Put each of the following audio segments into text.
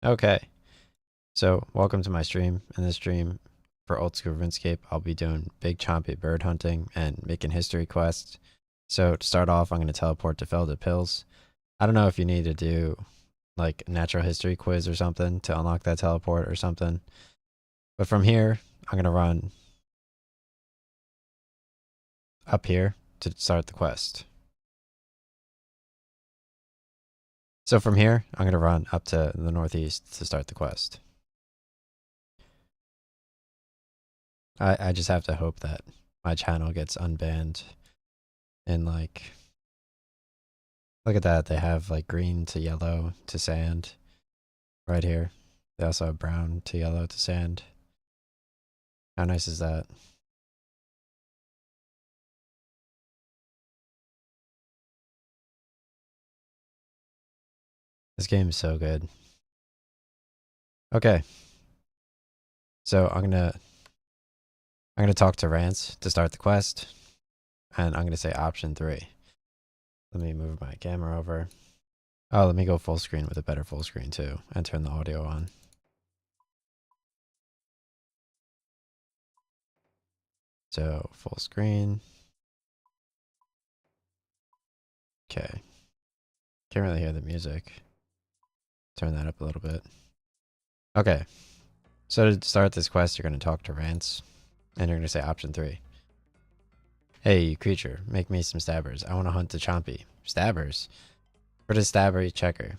Okay, so welcome to my stream. In this stream for Old School RuneScape, I'll be doing big chompy bird hunting and making history quests. So to start off, I'm going to teleport to Felda Pills. I don't know if you need to do like a natural history quiz or something to unlock that teleport or something. But from here, I'm going to run up here to start the quest. So from here, I'm going to run up to the northeast to start the quest. I just have to hope that my channel gets unbanned and like look at that. They have like green to yellow to sand right here. They also have brown to yellow to sand. How nice is that? This game is so good. Okay. So I'm gonna talk to Rance to start the quest. And I'm gonna say option 3. Let me move my camera over. Oh, let me go full screen with a better full screen too and turn the audio on. So full screen. Okay. Can't really hear the music. Turn that up a little bit. Okay. So to start this quest, you're going to talk to Rance. And you're going to say option 3. Hey, you creature. Make me some stabbers. I want to hunt the Chompy. Stabbers? For the stabbery checker.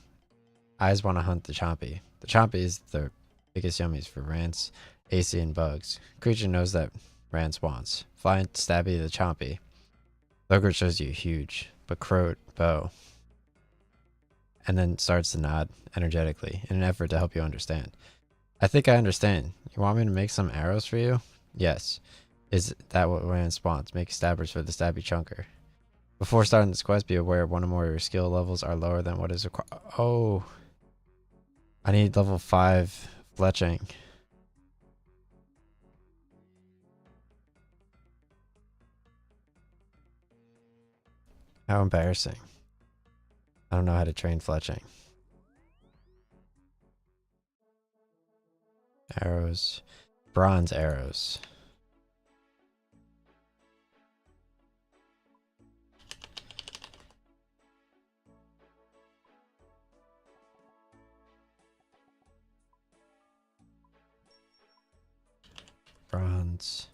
I just want to hunt the Chompy. The Chompy is the biggest yummies for Rance, AC, and bugs. Creature knows that Rance wants. Fly stabby the Chompy. Logger shows you huge, but croat bow. And then starts to nod energetically in an effort to help you understand. I think I understand. You want me to make some arrows for you? Yes. Is that what Rance wants? Make stabbers for the stabby chunker. Before starting this quest, be aware one or more of your skill levels are lower than what is required. Oh. I need level 5 fletching. How embarrassing. I don't know how to train fletching. Arrows. Bronze arrows. Bronze.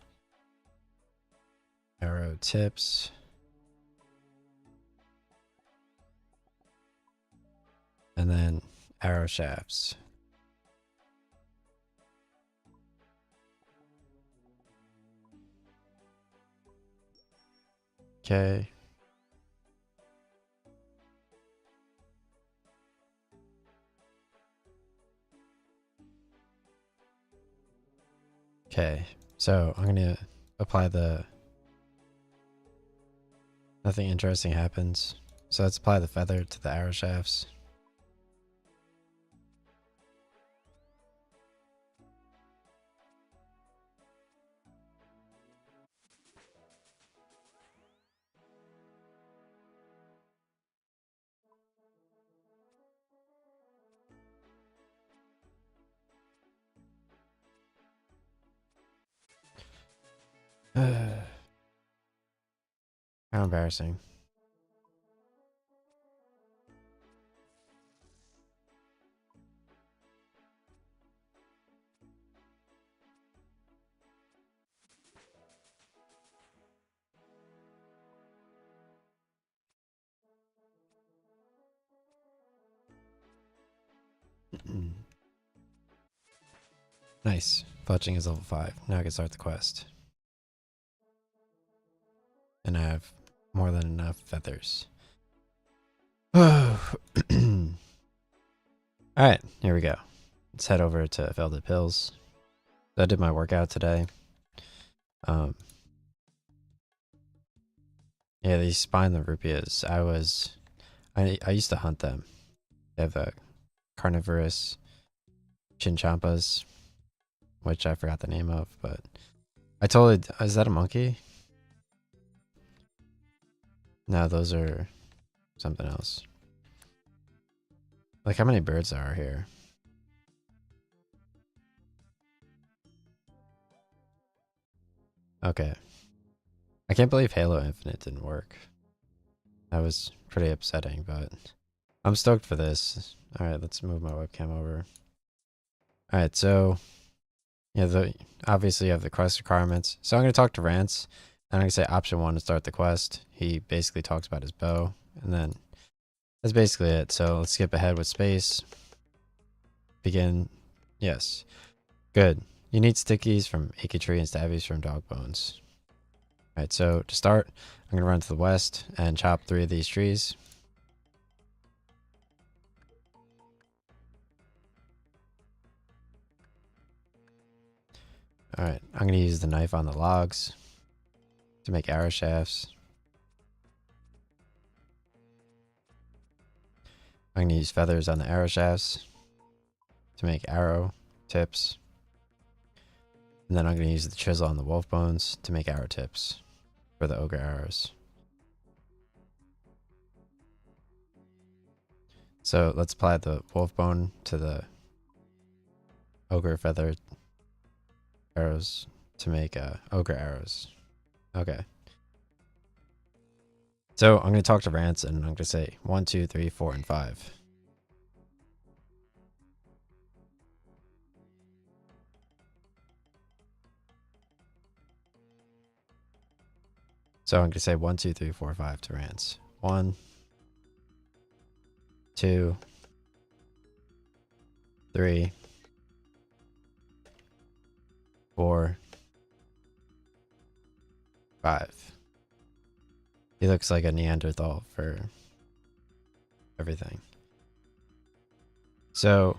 Arrow tips. And then arrow shafts. Okay. Okay. So I'm going to apply the... Nothing interesting happens. So let's apply the feather to the arrow shafts. How embarrassing. Nice. Fletching is level 5. Now I can start the quest. And I have more than enough feathers. Alright, here we go. Let's head over to Velvet Pills. I did my workout today. Yeah, these spine rupias. I used to hunt them. They have a carnivorous chinchompas, which I forgot the name of, but I totally... Is that a monkey? No, those are something else. Like how many birds are here? Okay. I can't believe Halo Infinite didn't work. That was pretty upsetting, but I'm stoked for this. Alright, let's move my webcam over. Alright, so yeah, obviously you have the quest requirements. So I'm gonna talk to Rance, and I'm gonna say option 1 to start the quest. He basically talks about his bow, and then that's basically it. So let's skip ahead with space. Begin. Yes. Good. You need stickies from Achy Tree and stabbies from Dog Bones. Alright, so to start, I'm gonna run to the west and chop 3 of these trees. Alright, I'm gonna use the knife on the logs to make arrow shafts. I'm gonna use feathers on the arrow shafts to make arrow tips. And then I'm gonna use the chisel on the wolf bones to make arrow tips for the ogre arrows. So let's apply the wolf bone to the ogre feather arrows to make ogre arrows. Okay. So I'm going to talk to Rance and I'm going to say 1, 2, 3, 4, and 5. So I'm going to say 1, 2, 3, 4, 5 to Rance. 1, 2, 3, 4, 5. He looks like a Neanderthal for everything. So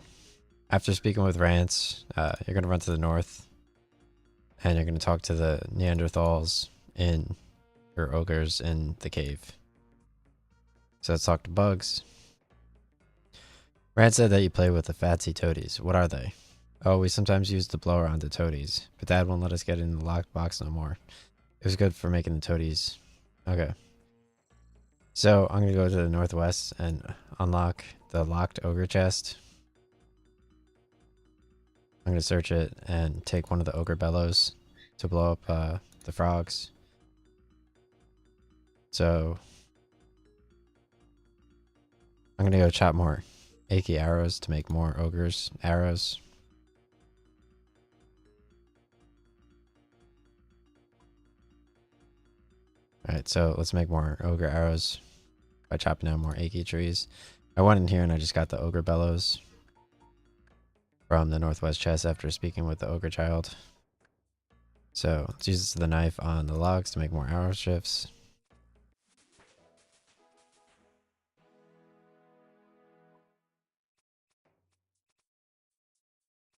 after speaking with Rance, you're going to run to the north and you're going to talk to the Neanderthals or ogres in the cave. So let's talk to Bugs. Rance said that you play with the Fatsy Toadies. What are they? Oh, we sometimes use the blower on the toadies, but Dad won't let us get in the locked box no more. It was good for making the toadies. Okay. So I'm going to go to the northwest and unlock the locked ogre chest. I'm going to search it and take one of the ogre bellows to blow up the frogs. So I'm going to go chop more achy arrows to make more ogres arrows. Alright, so let's make more ogre arrows by chopping down more achy trees. I went in here and I just got the ogre bellows from the northwest chest after speaking with the ogre child. So let's use the knife on the logs to make more arrow shifts.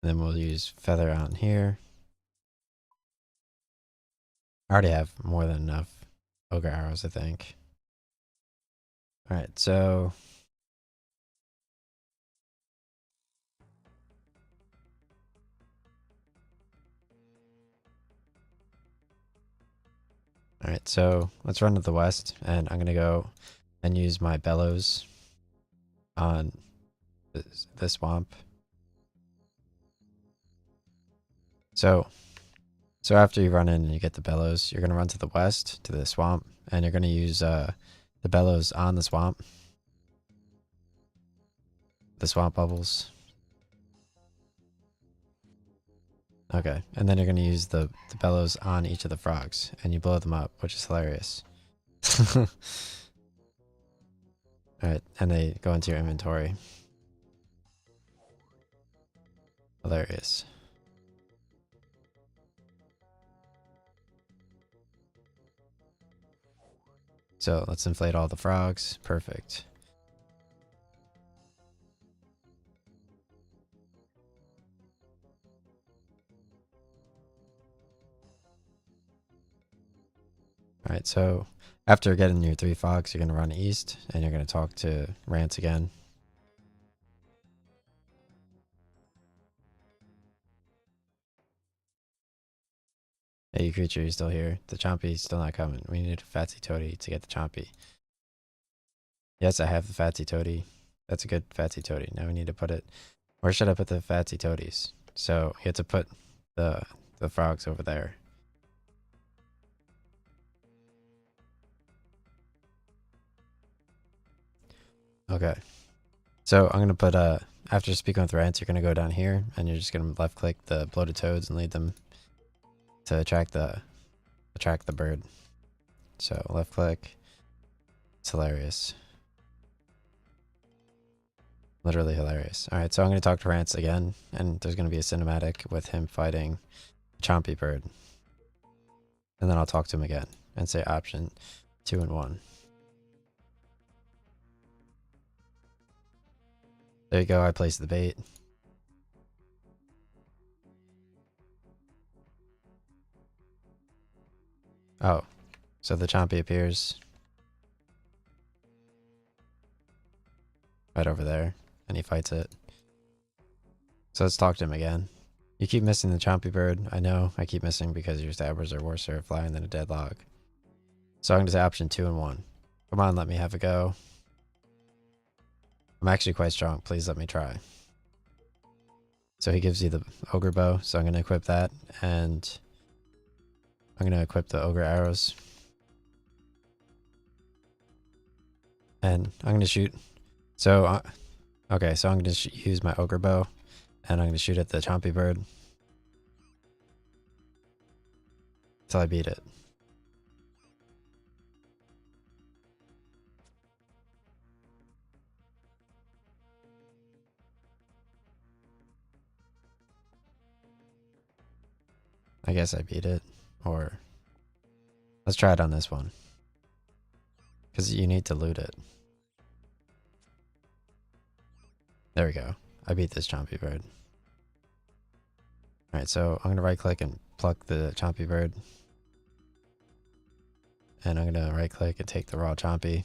And then we'll use feather on here. I already have more than enough ogre arrows, I think. Alright, so alright, so let's run to the west and I'm gonna go and use my bellows on the swamp. So after you run in and you get the bellows, you're gonna run to the west to the swamp and you're gonna use the bellows on the swamp bubbles. Okay, and then you're gonna use the bellows on each of the frogs and you blow them up, which is hilarious. Alright, and they go into your inventory. Hilarious. So let's inflate all the frogs. Perfect. Alright, so after getting your 3 frogs, you're going to run east and you're going to talk to Rance again. Hey, you creature, you're still here. The Chompy's still not coming. We need a Fatsy Toady to get the Chompy. Yes, I have the Fatsy Toady. That's a good Fatsy Toady. Now we need to put it... Where should I put the Fatsy Toadies? So you have to put the frogs over there. Okay. So I'm gonna put after speaking with rants, you're gonna go down here and you're just gonna left click the bloated toads and lead them to attract the bird. So left click. It's hilarious. Literally hilarious. Alright, so I'm gonna talk to Rance again, and there's gonna be a cinematic with him fighting Chompy Bird. And then I'll talk to him again and say option 2 and 1. There you go, I placed the bait. Oh, so the Chompy appears right over there, and he fights it. So let's talk to him again. You keep missing the Chompy Bird. I know, I keep missing because your stabbers are worse at flying than a dead log. So I'm going to say option 2 and 1. Come on, let me have a go. I'm actually quite strong. Please let me try. So he gives you the ogre bow. So I'm going to equip that. And I'm going to equip the ogre arrows. And I'm going to shoot. So, okay, so I'm going to use my ogre bow. And I'm going to shoot at the Chompy Bird. Until I beat it. I guess I beat it. Or let's try it on this one. Because you need to loot it. There we go. I beat this Chompy Bird. Alright, so I'm going to right click and pluck the Chompy Bird. And I'm going to right click and take the raw Chompy.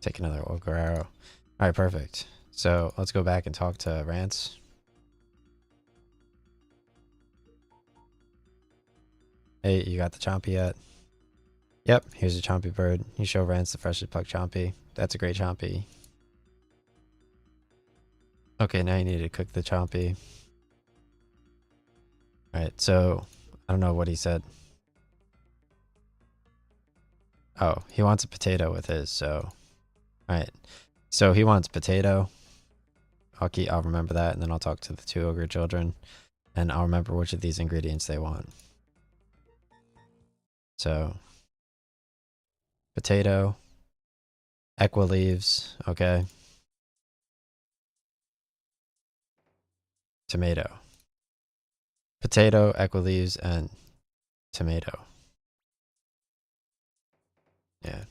Take another ogre arrow. Alright, perfect. So let's go back and talk to Rance. Hey, you got the Chompy yet? Yep, here's a Chompy Bird. You show Rance the freshly plucked Chompy. That's a great Chompy. Okay, now you need to cook the Chompy. Alright, so I don't know what he said. Oh, he wants a potato with his, so alright. So he wants potato. I'll remember that, and then I'll talk to the 2 ogre children, and I'll remember which of these ingredients they want. So potato, equa leaves, okay. Tomato. Potato, equa leaves, and tomato. Yeah.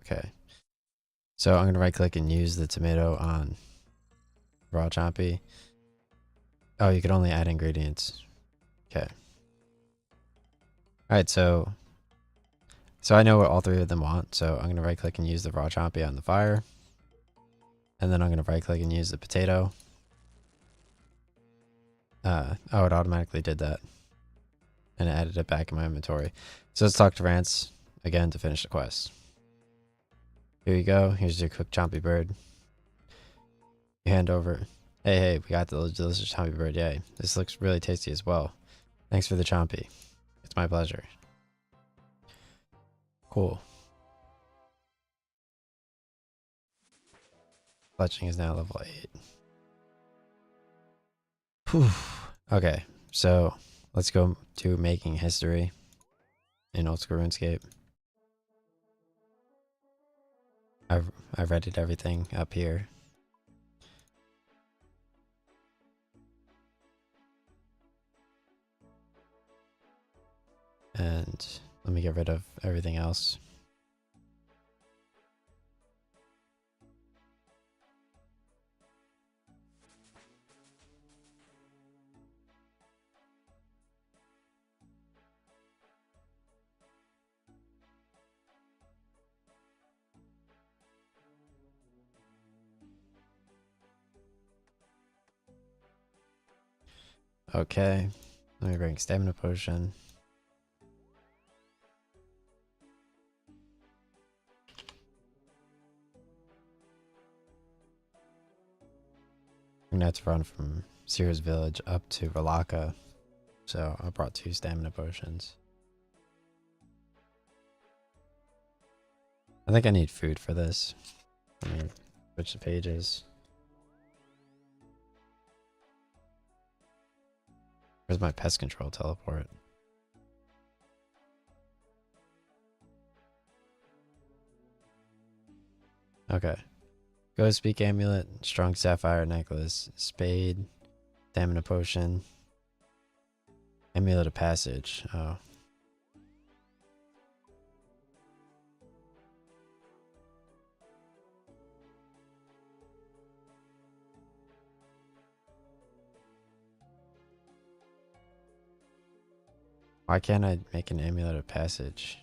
Okay. So I'm going to right click and use the tomato on raw Chompy. Oh, you can only add ingredients. Okay. Alright, so I know what all 3 of them want. So I'm going to right click and use the raw Chompy on the fire. And then I'm going to right click and use the potato. Oh, it automatically did that. And it added it back in my inventory. So let's talk to Rance again to finish the quest. Here you go. Here's your cooked Chompy Bird. You hand over. Hey, we got the delicious Chompy Bird. Yay. This looks really tasty as well. Thanks for the Chompy. It's my pleasure. Cool. Fletching is now level 8. Whew. Okay, so let's go to making history in Old School RuneScape. I've readied everything up here. And let me get rid of everything else. Okay, let me bring stamina potion. I'm gonna have to run from Sears Village up to Valaka, so I brought 2 stamina potions. I think I need food for this. Let me switch the pages. Where's my pest control teleport? Okay. Ghost Speak Amulet, Strong Sapphire Necklace, Spade, Stamina Potion, Amulet of Passage. Oh. Why can't I make an Amulet of Passage?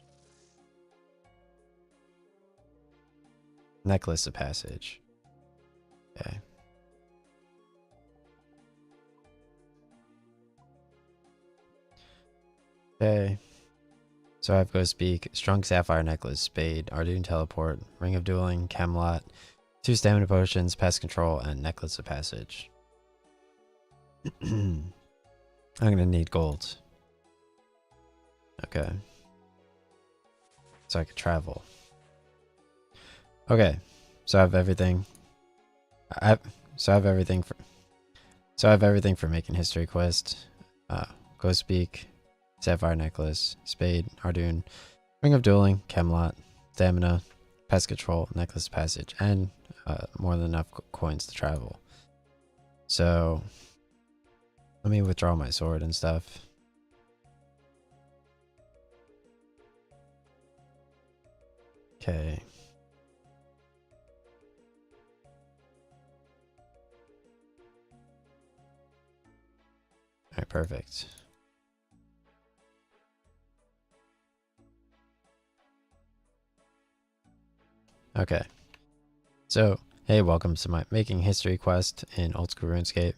Necklace of Passage. Okay. Okay. So I have Ghost Speak, Strong Sapphire Necklace, Spade, Ardoon Teleport, Ring of Dueling, Camelot, 2 Stamina Potions, Pest Control, and Necklace of Passage. I'm gonna need gold. Okay. So I could travel. Okay. So I have everything. I have everything for making history quest. Ghost Speak, Sapphire Necklace, Spade, Ardoon, Ring of Dueling, Camelot, Stamina, Pest Control, Necklace of Passage, and more than enough coins to travel. So let me withdraw my sword and stuff. Okay. Alright, perfect. Okay. So, hey, welcome to my Making History quest in Old School RuneScape.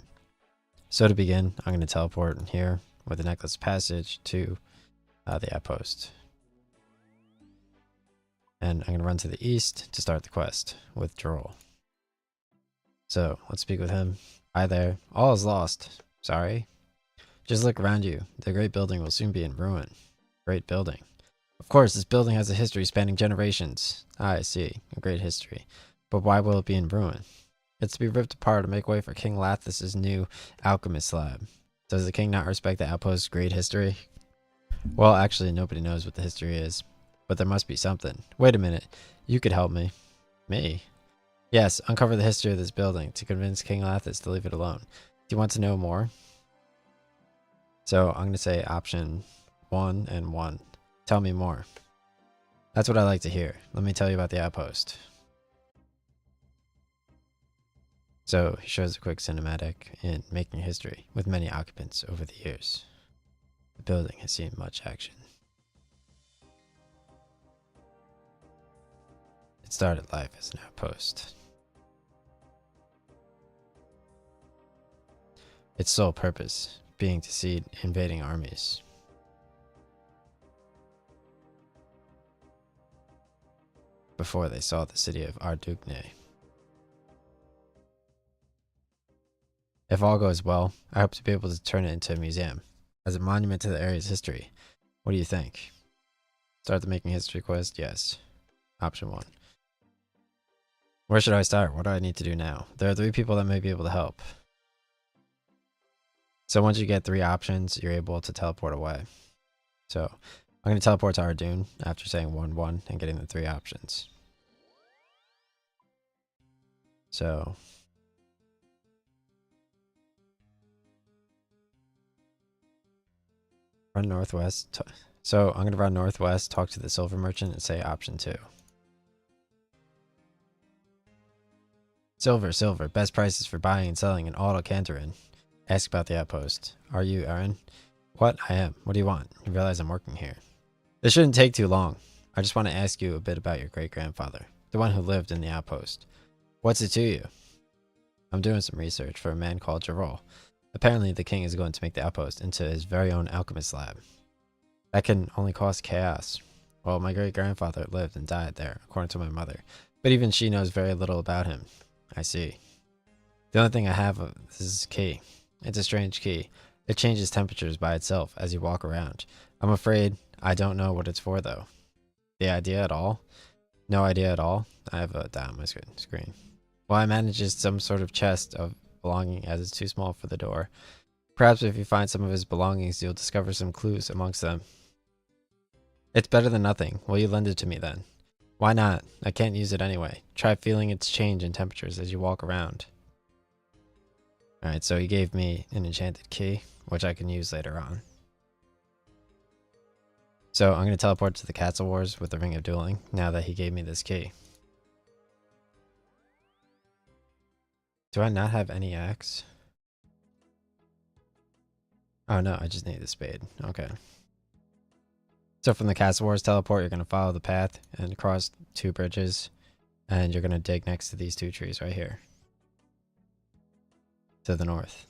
So to begin, I'm going to teleport here with the Necklace Passage to the outpost. And I'm going to run to the east to start the quest with Droll. So, let's speak with him. Hi there. All is lost. Sorry. Just look around you. The great building will soon be in ruin. Great building. Of course, this building has a history spanning generations. Ah, I see. A great history. But why will it be in ruin? It's to be ripped apart to make way for King Lathis' new alchemist lab. Does the king not respect the outpost's great history? Well, actually, nobody knows what the history is. But there must be something. Wait a minute. You could help me. Me? Yes, uncover the history of this building to convince King Lathis to leave it alone. Do you want to know more? So, I'm going to say option 1 and 1. Tell me more. That's what I like to hear. Let me tell you about the outpost. So he shows a quick cinematic in Making History with many occupants over the years. The building has seen much action. It started life as an outpost. Its sole purpose being to see invading armies. Before they saw the city of Ardugne. If all goes well, I hope to be able to turn it into a museum, as a monument to the area's history. What do you think? Start the Making History quest? Yes. Option 1. Where should I start? What do I need to do now? There are 3 people that may be able to help. So once you get 3 options, you're able to teleport away. So I'm going to teleport to Ardoon after saying 1-1 and getting the 3 options. So run northwest. So I'm going to run northwest, talk to the silver merchant, and say option 2. Silver, silver. Best prices for buying and selling in all of Cantorin. Ask about the outpost. Are you Aaron? What? I am. What do you want? You realize I'm working here. This shouldn't take too long. I just want to ask you a bit about your great-grandfather, the one who lived in the outpost. What's it to you? I'm doing some research for a man called Jarol. Apparently, the king is going to make the outpost into his very own alchemist lab. That can only cause chaos. Well, my great-grandfather lived and died there, according to my mother, but even she knows very little about him. I see. The only thing I have of this is a key. It's a strange key. It changes temperatures by itself as you walk around. I'm afraid I don't know what it's for, though. The idea at all? No idea at all. I have a dot on my screen. Well, I managed some sort of chest of belonging as it's too small for the door. Perhaps if you find some of his belongings, you'll discover some clues amongst them. It's better than nothing. Will you lend it to me then? Why not? I can't use it anyway. Try feeling its change in temperatures as you walk around. Alright, so he gave me an enchanted key, which I can use later on. So I'm going to teleport to the Castle Wars with the Ring of Dueling, now that he gave me this key. Do I not have any axe? Oh no, I just need the spade. Okay. So from the Castle Wars teleport, you're going to follow the path and cross 2 bridges. And you're going to dig next to these 2 trees right here. To the north.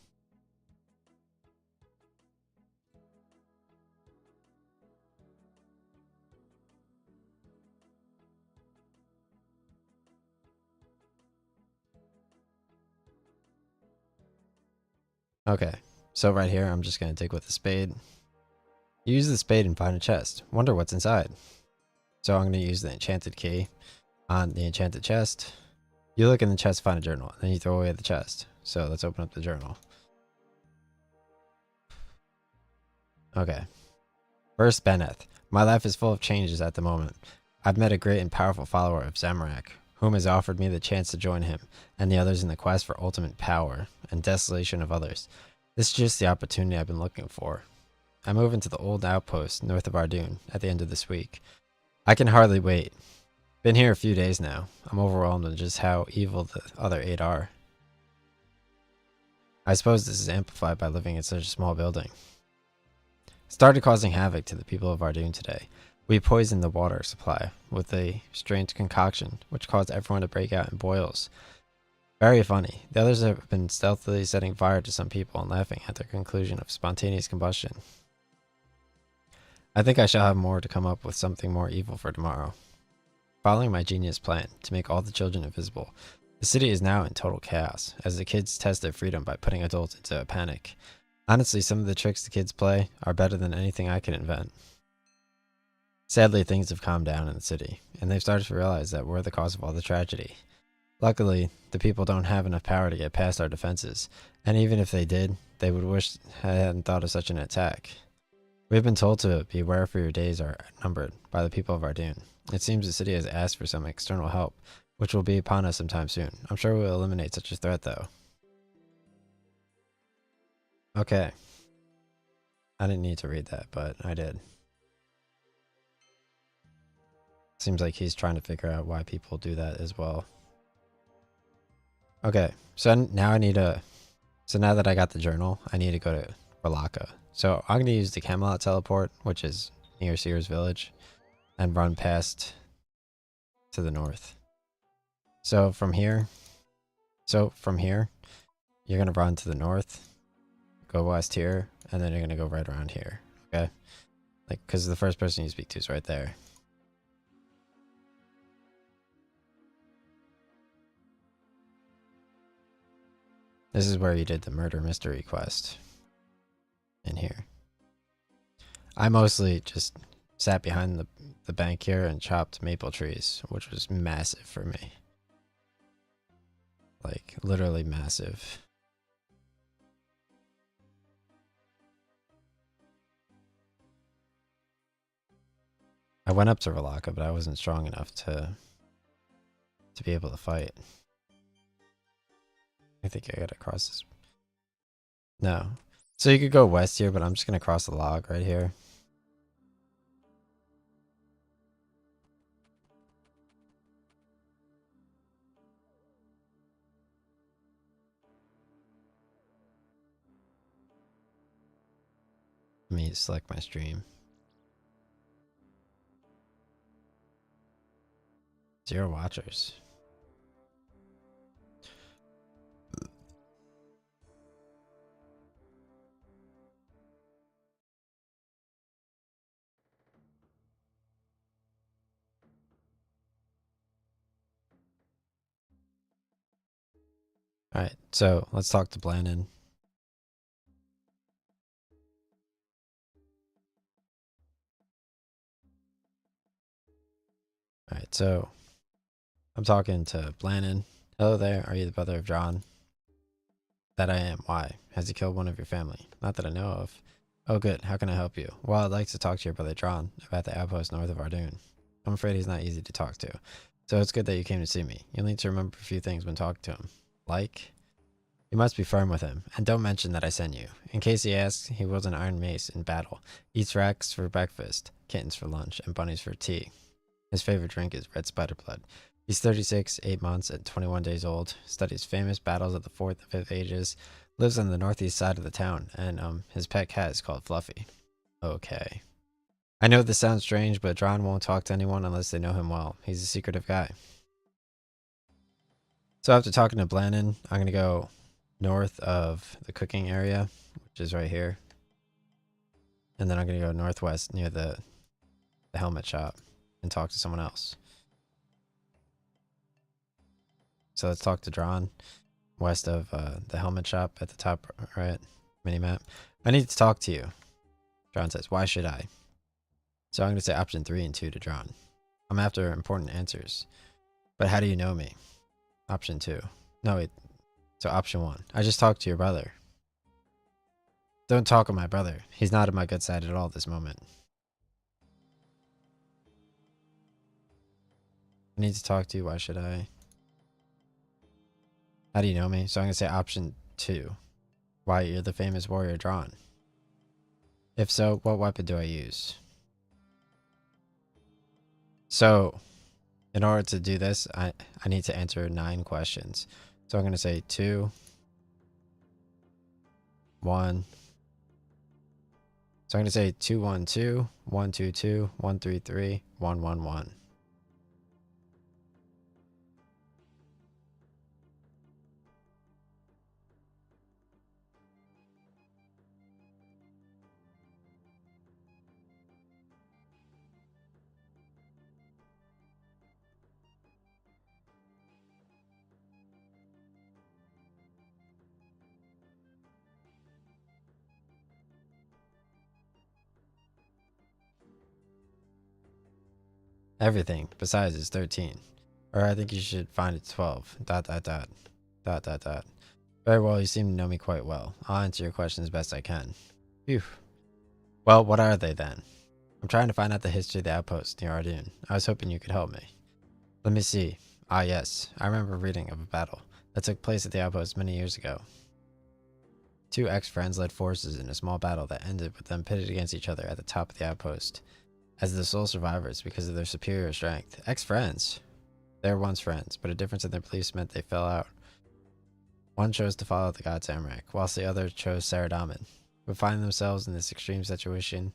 Okay. So right here, I'm just going to dig with the spade. Use the spade and find a chest. Wonder what's inside. So I'm going to use the enchanted key on the enchanted chest. You look in the chest, find a journal, then you throw away the chest. So let's open up the journal. Okay. First, Benneth. My life is full of changes at the moment. I've met a great and powerful follower of Zamorak, whom has offered me the chance to join him and the others in the quest for ultimate power and desolation of others. This is just the opportunity I've been looking for. I move into the old outpost north of Ardoon at the end of this week. I can hardly wait. Been here a few days now. I'm overwhelmed at just how evil the other 8 are. I suppose this is amplified by living in such a small building. Started causing havoc to the people of Ardoon today. We poisoned the water supply with a strange concoction, which caused everyone to break out in boils. Very funny. The others have been stealthily setting fire to some people and laughing at their conclusion of spontaneous combustion. I think I shall have more to come up with something more evil for tomorrow. Following my genius plan to make all the children invisible, the city is now in total chaos, as the kids test their freedom by putting adults into a panic. Honestly, some of the tricks the kids play are better than anything I can invent. Sadly, things have calmed down in the city, and they've started to realize that we're the cause of all the tragedy. Luckily, the people don't have enough power to get past our defenses, and even if they did, they would wish I hadn't thought of such an attack. We've been told to beware for your days are numbered by the people of Ardoon. It seems the city has asked for some external help, which will be upon us sometime soon. I'm sure we'll eliminate such a threat, though. Okay. I didn't need to read that, but I did. Seems like he's trying to figure out why people do that as well. Okay, so now I need to... So now that I got the journal, I need to go to Balaka. So I'm going to use the Camelot teleport, which is near Sears Village, and run past to the north. So from here, you're going to run to the north, go west here, and then you're going to go right around here, okay? Like, because the first person you speak to is right there. This is where you did the murder mystery quest. In here. I mostly just sat behind the bank here and chopped maple trees, which was massive for me. Like, literally massive. I went up to Rolaka, but I wasn't strong enough to be able to fight. I think I gotta cross this. No. So you could go west here, but I'm just gonna cross the log right here. Let me select my stream. 0 watchers. Alright, so let's talk to Blandon. Alright, so I'm talking to Blannon. Hello there, are you the brother of John? That I am. Why? Has he killed one of your family? Not that I know of. Oh good, how can I help you? Well, I'd like to talk to your brother John about the outpost north of Ardoon. I'm afraid he's not easy to talk to. So it's good that you came to see me. You'll need to remember a few things when talking to him. Like? You must be firm with him, and don't mention that I sent you. In case he asks, he wields an iron mace in battle, eats rats for breakfast, kittens for lunch, and bunnies for tea. His favorite drink is red spider blood. He's 36, 8 months, and 21 days old, studies famous battles of the 4th and 5th ages, lives on the northeast side of the town, and his pet cat is called Fluffy. Okay. I know this sounds strange, but John won't talk to anyone unless they know him well. He's a secretive guy. So after talking to Blannon, I'm going to go north of the cooking area, which is right here. And then I'm going to go northwest near the helmet shop and talk to someone else. So let's talk to John west of the helmet shop at the top right minimap. I need to talk to you. John says, why should I? So I'm going to say option 3 and 2 to John. I'm after important answers. But how do you know me? Option 2. No, wait. So option 1. I just talked to your brother. Don't talk of my brother. He's not on my good side at all this moment. I need to talk to you. Why should I? How do you know me? So I'm going to say option 2. Why, you're the famous warrior John. If so, what weapon do I use? So, in order to do this, I need to answer 9 questions. So I'm going to say 2, 1. So I'm going to say 212, 122, 133, 111. Everything besides is 13. Or I think you should find it 12. Dot, dot, dot. Dot, dot, dot. Very well, you seem to know me quite well. I'll answer your questions best I can. Phew. Well, what are they then? I'm trying to find out the history of the outpost near Ardoon. I was hoping you could help me. Let me see. Ah, yes. I remember reading of a battle that took place at the outpost many years ago. 2 ex-friends led forces in a small battle that ended with them pitted against each other at the top of the outpost as the sole survivors because of their superior strength. Ex-friends? They were once friends, but a difference in their beliefs meant they fell out. One chose to follow the god Samrak, whilst the other chose Saradaman. But finding themselves in this extreme situation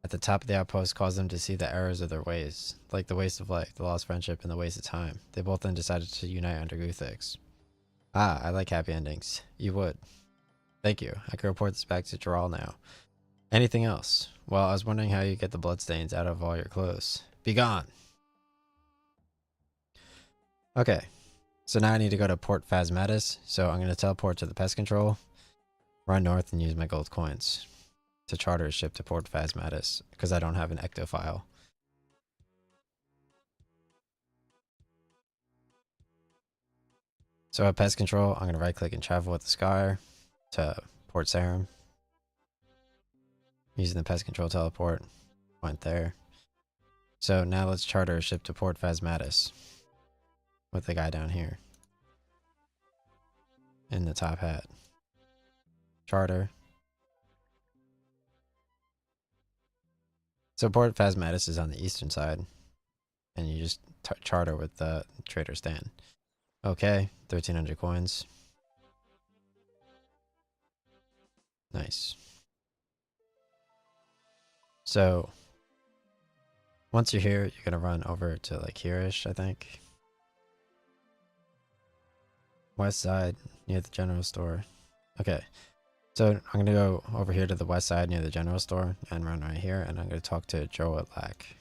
at the top of the outpost caused them to see the errors of their ways, like the waste of life, the lost friendship, and the waste of time. They both then decided to unite under Guthix. Ah, I like happy endings. You would. Thank you. I can report this back to Jaral now. Anything else? Well, I was wondering how you get the bloodstains out of all your clothes. Be gone! Okay. So now I need to go to Port Phasmatis, so I'm going to teleport to the pest control, run north, and use my gold coins to charter a ship to Port Phasmatis, because I don't have an ecto file. So at pest control, I'm going to right click and travel with the Scar to Port Sarum. Using the pest control teleport, went there. So now let's charter a ship to Port Phasmatis with the guy down here in the top hat. Charter. So Port Phasmatis is on the eastern side, and you just charter with the Trader Stan. Okay, 1,300 coins. Nice. So once you're here, you're gonna run over to like here-ish, I think. West side near the general store. Okay. So I'm gonna go over here to the west side near the general store and run right here, and I'm gonna talk to Joe at Lack.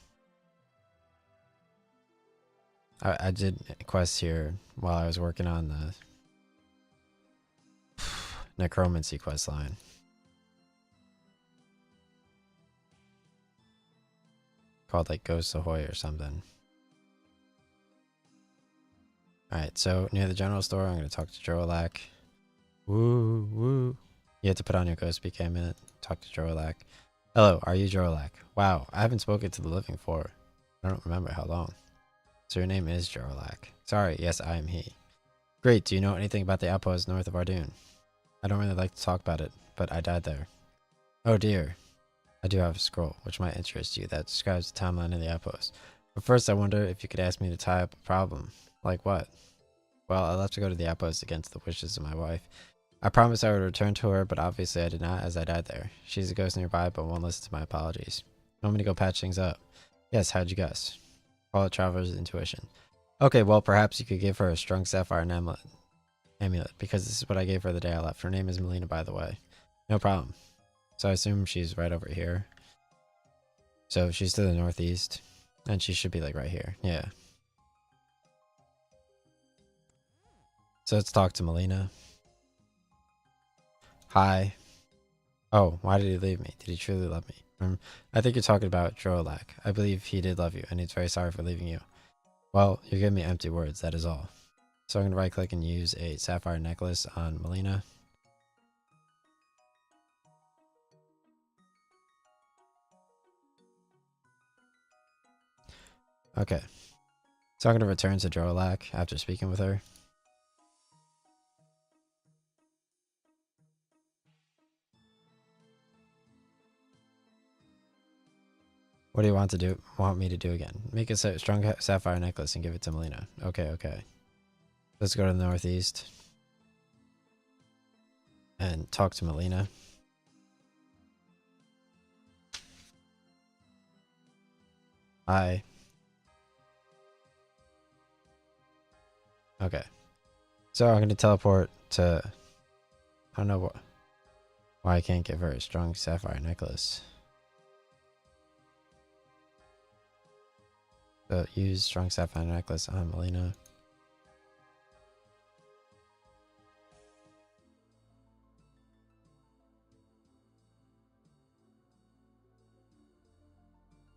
I did quests here while I was working on the necromancy quest line. Called like Ghost Ahoy or something. Alright, so near the general store, I'm going to talk to Jorolak. Woo, woo. You have to put on your ghost speak a minute. Talk to Jorolak. Hello, are you Jorolak? Wow, I haven't spoken to the living for I don't remember how long. So your name is Jorolak. Sorry, yes, I am he. Great, do you know anything about the outpost north of Ardoon? I don't really like to talk about it, but I died there. Oh dear. I do have a scroll, which might interest you, that describes the timeline of the outpost. But first, I wonder if you could ask me to tie up a problem. Like what? Well, I'll have to go to the outpost against the wishes of my wife. I promised I would return to her, but obviously I did not, as I died there. She's a ghost nearby, but won't listen to my apologies. You want me to go patch things up? Yes, how'd you guess? Call it Traveler's Intuition. Okay, well, perhaps you could give her a strung sapphire amulet, because this is what I gave her the day I left. Her name is Melina, by the way. No problem. So I assume she's right over here. So she's to the northeast, and she should be like right here. Yeah. So let's talk to Melina. Hi. Oh, why did he leave me? Did he truly love me? I think you're talking about Jorolak. I believe he did love you, and he's very sorry for leaving you. Well, you're giving me empty words, that is all. So I'm going to right click and use a sapphire necklace on Melina. Okay. So I'm going to return to Jorolak after speaking with her. What do you want me to do again? Make a strong sapphire necklace and give it to Melina. Okay, okay. Let's go to the northeast and talk to Melina. Hi. Okay. So I'm going to teleport to... I don't know why I can't give her a strong sapphire necklace. So use strong sapphire necklace on Melina.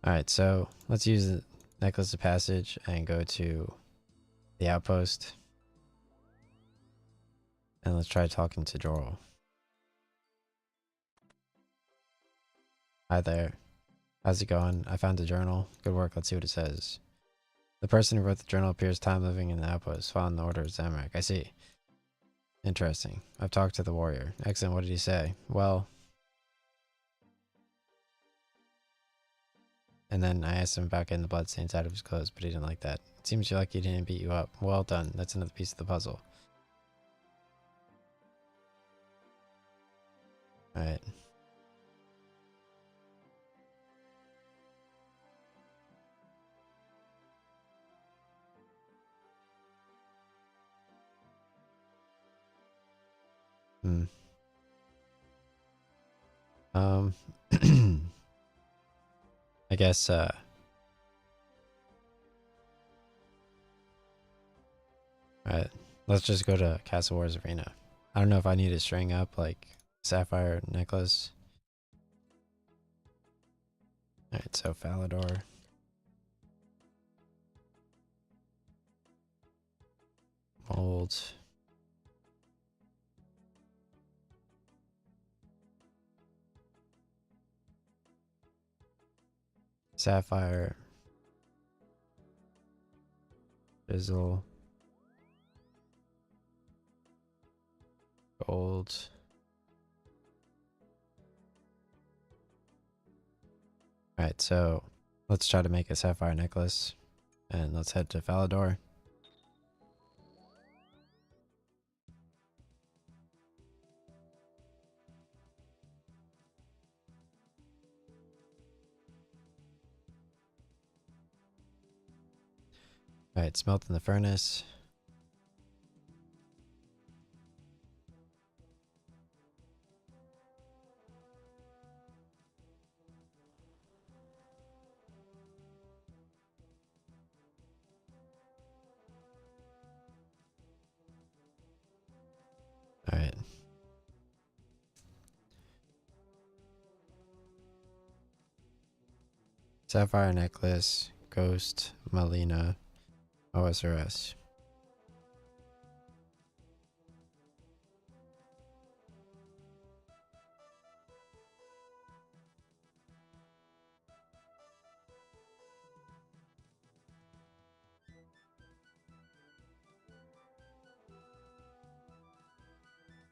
Alright, so let's use the necklace of passage and go to the outpost. And let's try talking to Jorol. Hi there. How's it going? I found the journal. Good work. Let's see what it says. The person who wrote the journal appears time living in the outpost, following the order of Zamorak. I see. Interesting. I've talked to the warrior. Excellent. What did he say? Well... And then I asked him about getting the bloodstains out of his clothes, but he didn't like that. It seems like he didn't beat you up. Well done. That's another piece of the puzzle. Alright. Hmm. I guess, alright. Let's just go to Castle Wars Arena. I don't know if I need to string up, like, sapphire necklace. Alright, so Falador. Mold. Sapphire. Fizzle. Gold. Alright, so let's try to make a sapphire necklace. And let's head to Falador. Alright, smelt in the furnace. Alright. Sapphire necklace, ghost, Melina, OSRS.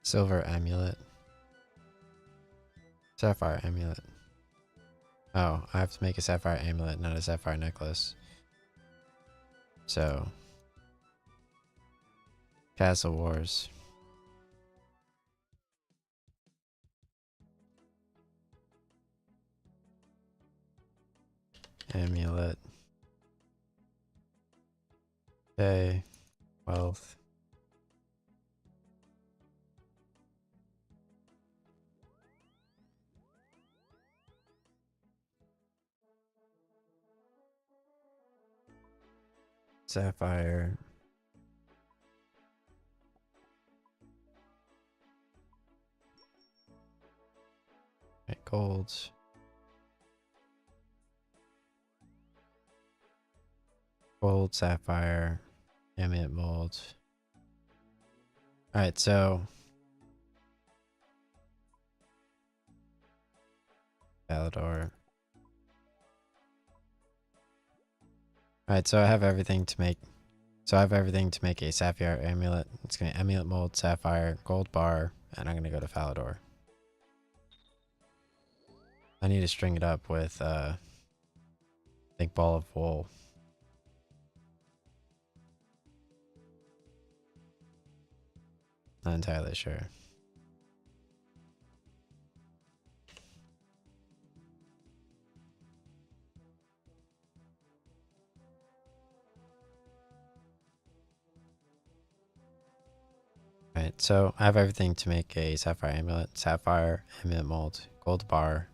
Silver amulet. Sapphire amulet. Oh, I have to make a sapphire amulet, not a sapphire necklace. So, Castle Wars. Amulet. Okay. Wealth. Sapphire. Okay, gold. Gold, sapphire, amulet mold. Alright, so Palador. Alright, so I have everything to make a sapphire amulet. It's gonna amulet mold, sapphire, gold bar, and I'm gonna go to Falador. I need to string it up with I think ball of wool. Not entirely sure. Alright, so I have everything to make a sapphire amulet mold, gold bar,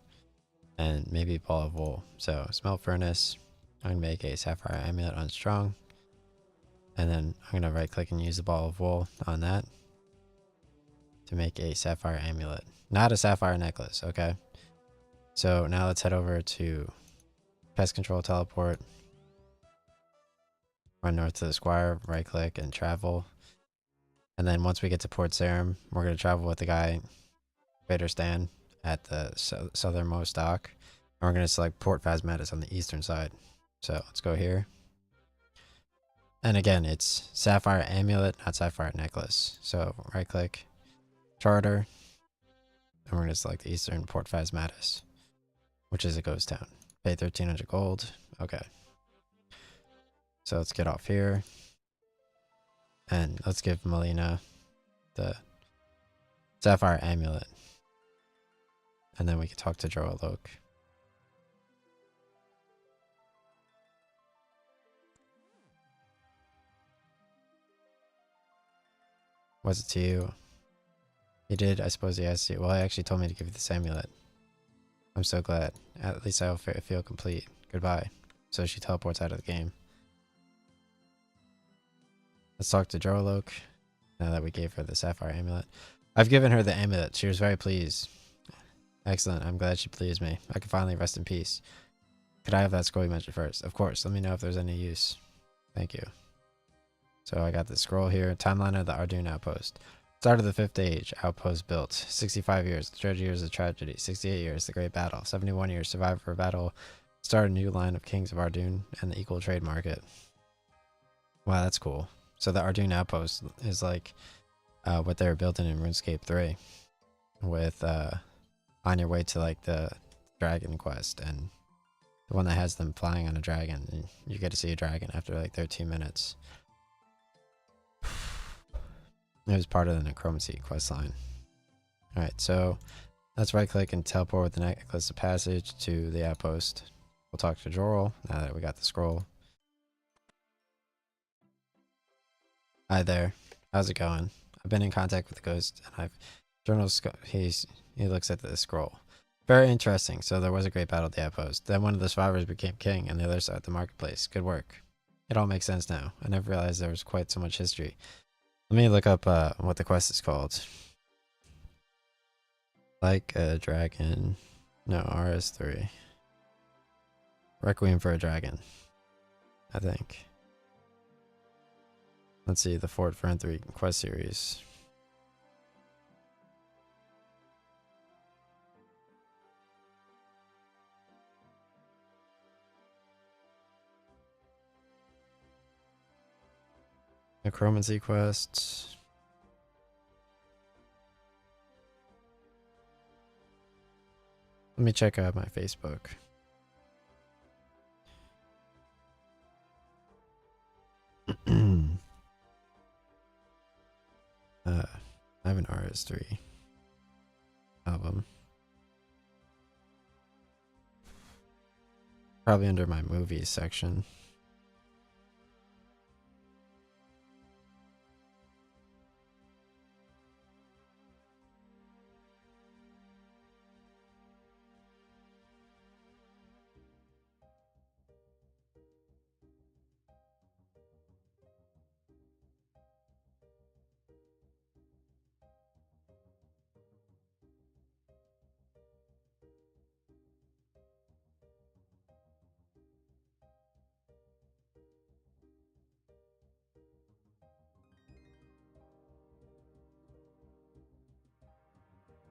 and maybe ball of wool. So smelt furnace. I'm gonna make a sapphire amulet on strong. And then I'm gonna right click and use the ball of wool on that to make a sapphire amulet. Not a sapphire necklace, okay? So now let's head over to pest control teleport. Run north to the squire, right click and travel. And then once we get to Port Sarum, we're going to travel with the guy, Vader Stan, at the southernmost dock. And we're going to select Port Phasmatis on the eastern side. So let's go here. And again, it's sapphire amulet, not sapphire necklace. So right click, charter, and we're going to select the eastern Port Phasmatis, which is a ghost town. Pay 1300 gold. Okay. So let's get off here. And let's give Melina the sapphire amulet. And then we can talk to Droalok. Was it to you? He did, I suppose he asked you. Well, he actually told me to give you this amulet. I'm so glad. At least I'll feel complete. Goodbye. So she teleports out of the game. Let's talk to Droalok. Now that we gave her the sapphire amulet. I've given her the amulet. She was very pleased. Excellent. I'm glad she pleased me. I can finally rest in peace. Could I have that scroll you mentioned first? Of course. Let me know if there's any use. Thank you. So I got the scroll here. Timeline of the Ardoon outpost. Start of the 5th Age. Outpost built. 65 years. The 30 years of tragedy. 68 years. The Great Battle. 71 years. Survivor battle. Start a new line of kings of Ardoon and the equal trade market. Wow, that's cool. So the Ardoon outpost is like what they were building in RuneScape 3 with on your way to like the dragon quest, and the one that has them flying on a dragon, and you get to see a dragon after like 13 minutes. It was part of the necromancy quest line. Alright, so let's right click and teleport with the necklace of passage to the outpost. We'll talk to Jorl now that we got the scroll. Hi there. How's it going? I've been in contact with the ghost, and he looks at the scroll. Very interesting. So there was a great battle at the outpost. Then one of the survivors became king, and the other side, the marketplace. Good work. It all makes sense now. I never realized there was quite so much history. Let me look up what the quest is called. Like a dragon. No, RS3. Requiem for a Dragon, I think. Let's see, the Fort Fern 3 quest series. Necromancy quests. Let me check out my Facebook. I have an RS3 album. Probably under my movies section.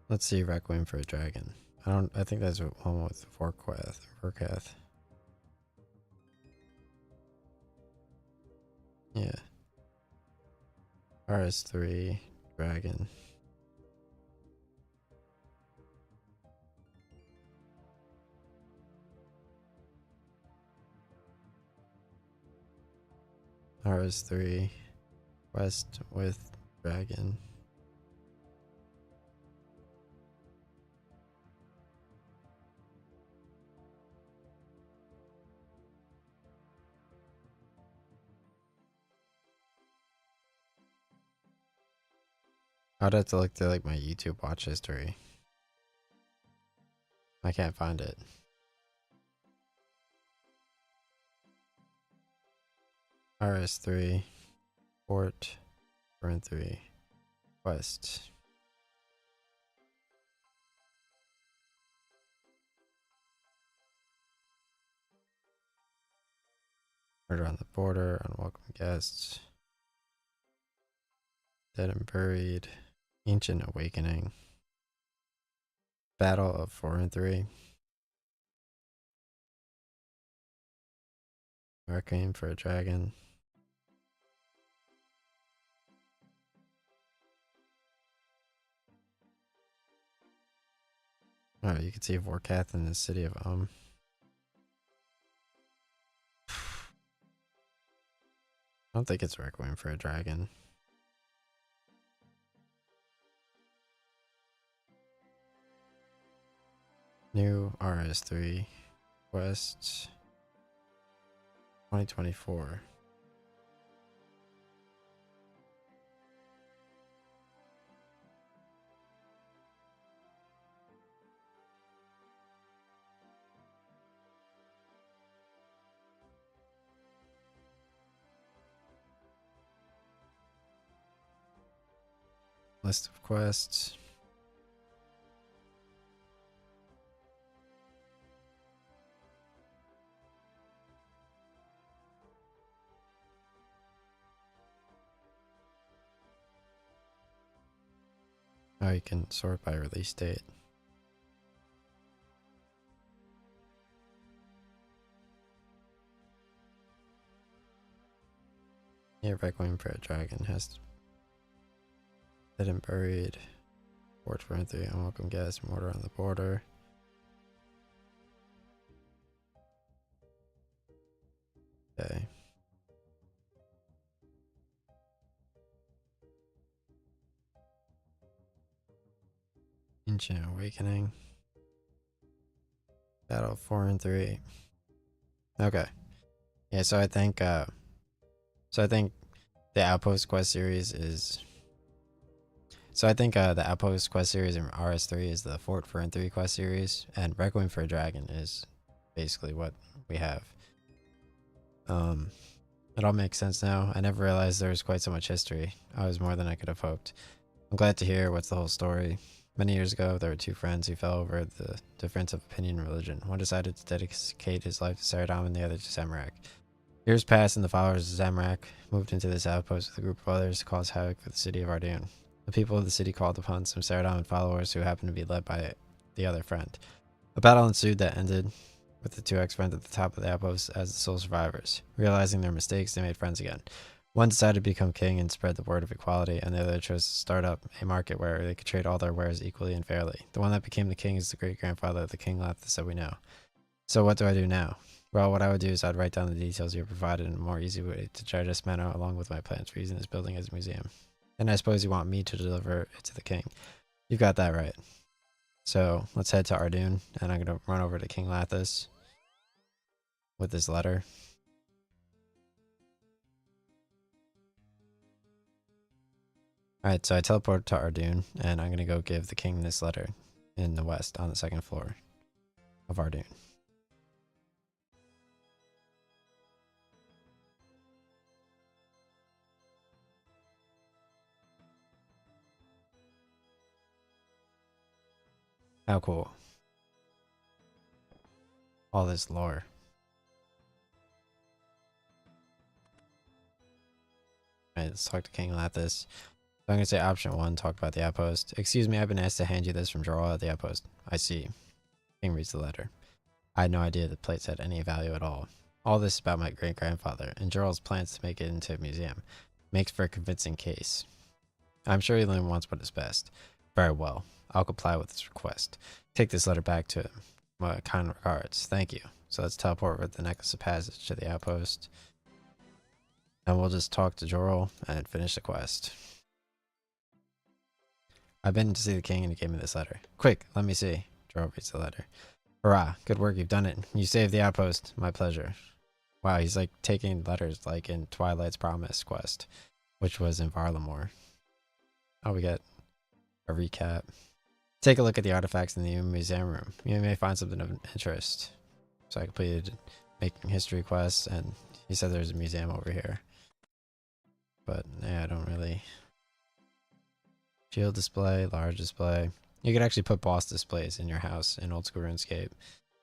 Let's see, Requiem for a Dragon. I think that's one with Vorkath. Yeah. RS3, Dragon. RS3, Quest with Dragon. I'd have to look through like my YouTube watch history. I can't find it. RS3, Port, Burn 3, Quest. Murder on the Border, Unwelcome Guests. Dead and Buried, Ancient Awakening. Battle of 4 and 3. Requiem for a Dragon. Oh, you can see Vorkath in the city of I don't think it's Requiem for a Dragon. New RS3 Quest 2024. List of quests. Oh, you can sort by release date. Yeah, Requiem for a Dragon has Dead and Buried, Port for 3, Unwelcome Guests, Murder on the Border. Okay. Ancient Awakening. Battle 4 and 3. Okay. Yeah, so I think the Outpost quest series is the Outpost quest series in RS3 is the Fort for and 3 quest series, and Requiem for a Dragon is basically what we have. It all makes sense now. I never realized there was quite so much history. I was more than I could have hoped. I'm glad to hear what's the whole story. Many years ago, there were two friends who fell over the difference of opinion and religion. One decided to dedicate his life to Saradam and the other to Zamorak. Years passed and the followers of Zamorak moved into this outpost with a group of others to cause havoc for the city of Ardoon. The people of the city called upon some Saradam followers who happened to be led by the other friend. A battle ensued that ended with the two ex-friends at the top of the outpost as the sole survivors. Realizing their mistakes, they made friends again. One decided to become king and spread the word of equality, and the other chose to start up a market where they could trade all their wares equally and fairly. The one that became the king is the great-grandfather of the King Lathis that we know. So what do I do now? Well, what I would do is I'd write down the details you provided in a more easy way to digest manner along with my plans for using this building as a museum. And I suppose you want me to deliver it to the king. You've got that right. So let's head to Ardoon, and I'm going to run over to King Lathis with this letter. Alright, so I teleport to Ardoon, and I'm going to go give the king this letter in the west on the second floor of Ardoon. How cool. All this lore. Alright, let's talk to King Lathis. So I'm going to say option 1, talk about the outpost. Excuse me, I've been asked to hand you this from Jorrel at the outpost. I see. King reads the letter. I had no idea the plates had any value at all. All this about my great-grandfather, and Jorrel's plans to make it into a museum. Makes for a convincing case. I'm sure he only wants what is best. Very well. I'll comply with his request. Take this letter back to him. My kind regards. Thank you. So let's teleport with the necklace of passage to the outpost. And we'll just talk to Jorrel and finish the quest. I've been to see the king and he gave me this letter. Quick, let me see. Jorrel reads the letter. Hurrah, good work, you've done it. You saved the outpost. My pleasure. Wow, he's like taking letters like in Twilight's Promise quest, which was in Varlamore. Oh, we get a recap. Take a look at the artifacts in the museum room. You may find something of interest. So I completed making history quests, and he said there's a museum over here. But yeah, I don't really. Shield display, large display. You could actually put boss displays in your house in old school RuneScape.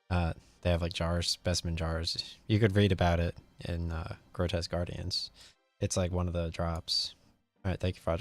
They have like jars, specimen jars. You could read about it in Grotesque Guardians. It's like one of the drops. Alright, thank you for watching.